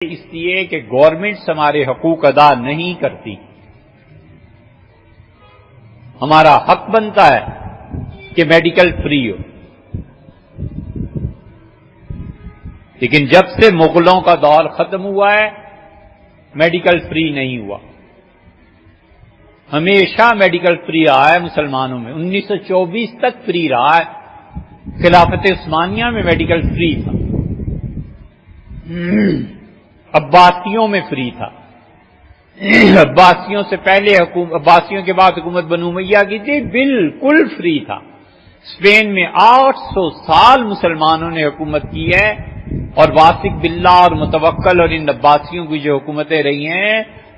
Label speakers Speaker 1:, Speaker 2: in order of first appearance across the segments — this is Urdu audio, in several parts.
Speaker 1: اس لیے کہ گورنمنٹس ہمارے حقوق ادا نہیں کرتی. ہمارا حق بنتا ہے کہ میڈیکل فری ہو، لیکن جب سے مغلوں کا دور ختم ہوا ہے میڈیکل فری نہیں ہوا. ہمیشہ میڈیکل فری رہا ہے مسلمانوں میں. 1924 تک فری رہا ہے. خلافت عثمانیہ میں میڈیکل فری تھا، عباسیوں میں فری تھا. عباسیوں سے پہلے عباسیوں کے بعد حکومت بنو امیہ کی تھی، بالکل فری تھا. اسپین میں 800 سال مسلمانوں نے حکومت کی ہے، اور واثق باللہ اور متوکل اور ان عباسیوں کی جو حکومتیں رہی ہیں،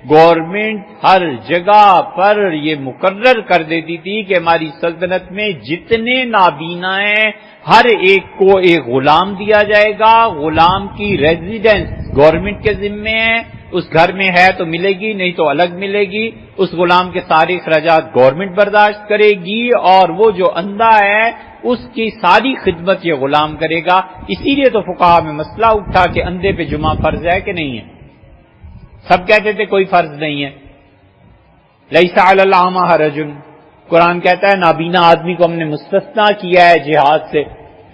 Speaker 1: گورنمنٹ ہر جگہ پر یہ مقرر کر دیتی تھی کہ ہماری سلطنت میں جتنے نابینا ہیں ہر ایک کو ایک غلام دیا جائے گا. غلام کی ریزیڈنس گورنمنٹ کے ذمے ہے، اس گھر میں ہے تو ملے گی، نہیں تو الگ ملے گی. اس غلام کے سارے اخراجات گورنمنٹ برداشت کرے گی، اور وہ جو اندھا ہے اس کی ساری خدمت یہ غلام کرے گا. اسی لیے تو فقہا میں مسئلہ اٹھا کہ اندھے پہ جمعہ فرض ہے کہ نہیں ہے. سب کہتے تھے کوئی فرض نہیں ہے. لیس علی الاعمى حرج، قرآن کہتا ہے نابینا آدمی کو ہم نے مستثنا کیا ہے جہاد سے.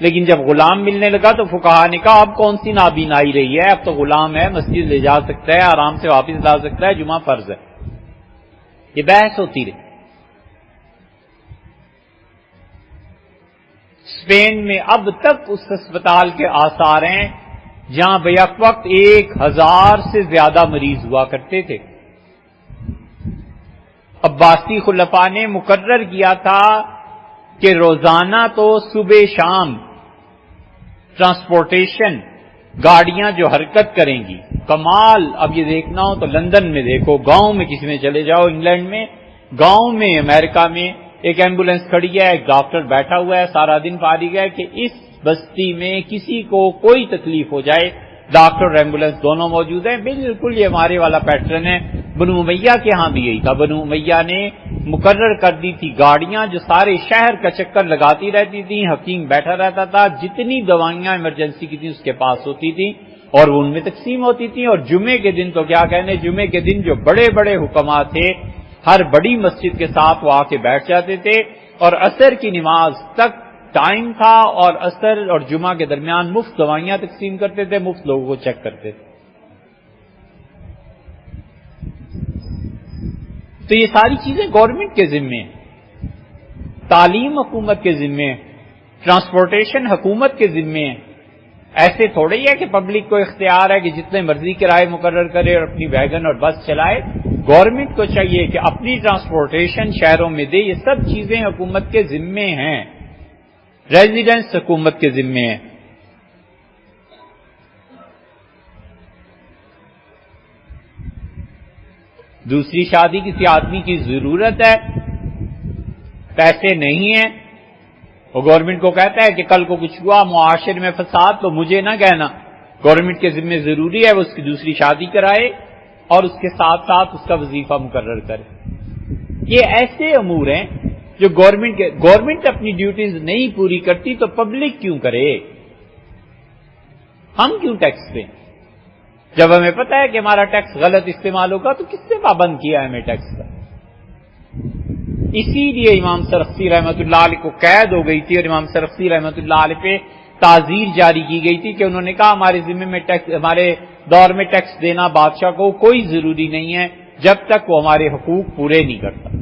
Speaker 1: لیکن جب غلام ملنے لگا تو فقہا نے کہا اب کون سی نابینائی رہی ہے، اب تو غلام ہے، مسجد لے جا سکتا ہے، آرام سے واپس لا سکتا ہے، جمعہ فرض ہے. یہ بحث ہوتی رہی. اسپین میں اب تک اس اسپتال کے آثار ہیں جہاں بیک وقت 1000 سے زیادہ مریض ہوا کرتے تھے. عباسی خلفاء نے مقرر کیا تھا کہ روزانہ تو صبح شام ٹرانسپورٹیشن گاڑیاں جو حرکت کریں گی. کمال اب یہ دیکھنا ہو تو لندن میں دیکھو، گاؤں میں کسی میں چلے جاؤ، انگلینڈ میں، گاؤں میں، امریکہ میں ایک ایمبولینس کھڑی ہے، ایک ڈاکٹر بیٹھا ہوا ہے، سارا دن فارغ ہے کہ اس بستی میں کسی کو کوئی تکلیف ہو جائے ڈاکٹر اور ایمبولینس دونوں موجود ہیں. بالکل یہ ہمارے والا پیٹرن ہے. بنو امیہ کے ہاں بھی یہی تھا. بنو امیہ نے مقرر کر دی تھی گاڑیاں جو سارے شہر کا چکر لگاتی رہتی تھیں. حکیم بیٹھا رہتا تھا، جتنی دوائیاں ایمرجنسی کی تھیں اس کے پاس ہوتی تھیں اور وہ ان میں تقسیم ہوتی تھیں. اور جمعے کے دن تو کیا کہنے، جمعے کے دن جو بڑے بڑے حکما تھے ہر بڑی مسجد کے ساتھ وہ آ کے بیٹھ جاتے تھے، اور عصر کی نماز تک ٹائم تھا، اور عصر اور جمعہ کے درمیان مفت دوائیاں تقسیم کرتے تھے، مفت لوگوں کو چیک کرتے تھے. تو یہ ساری چیزیں گورنمنٹ کے ذمے ہیں. تعلیم حکومت کے ذمے ہیں، ٹرانسپورٹیشن حکومت کے ذمے ہیں. ایسے تھوڑے ہی ہے کہ پبلک کو اختیار ہے کہ جتنے مرضی کرائے مقرر کرے اور اپنی ویگن اور بس چلائے. گورنمنٹ کو چاہیے کہ اپنی ٹرانسپورٹیشن شہروں میں دے. یہ سب چیزیں حکومت کے ذمے ہیں. ریزیڈنس حکومت کے ذمے ہیں. دوسری شادی کسی آدمی کی ضرورت ہے، پیسے نہیں ہیں، وہ گورنمنٹ کو کہتا ہے کہ کل کو کچھ ہوا معاشرے میں فساد تو مجھے نہ کہنا. گورنمنٹ کے ذمے ضروری ہے وہ اس کی دوسری شادی کرائے اور اس کے ساتھ ساتھ اس کا وظیفہ مقرر کرے. یہ ایسے امور ہیں جو گورنمنٹ اپنی ڈیوٹیز نہیں پوری کرتی تو پبلک کیوں کرے؟ ہم کیوں ٹیکس دیں؟ جب ہمیں پتہ ہے کہ ہمارا ٹیکس غلط استعمال ہوگا تو کس نے پابند کیا ہے ہمیں ٹیکس کا؟ اسی لیے امام سرخسی رحمۃ اللہ علیہ کو قید ہو گئی تھی، اور امام سرخسی رحمۃ اللہ علیہ پہ تعزیر جاری کی گئی تھی کہ انہوں نے کہا ہمارے ذمے میں ٹیکس، ہمارے دور میں ٹیکس دینا بادشاہ کو کوئی ضروری نہیں ہے جب تک وہ ہمارے حقوق پورے نہیں کرتا.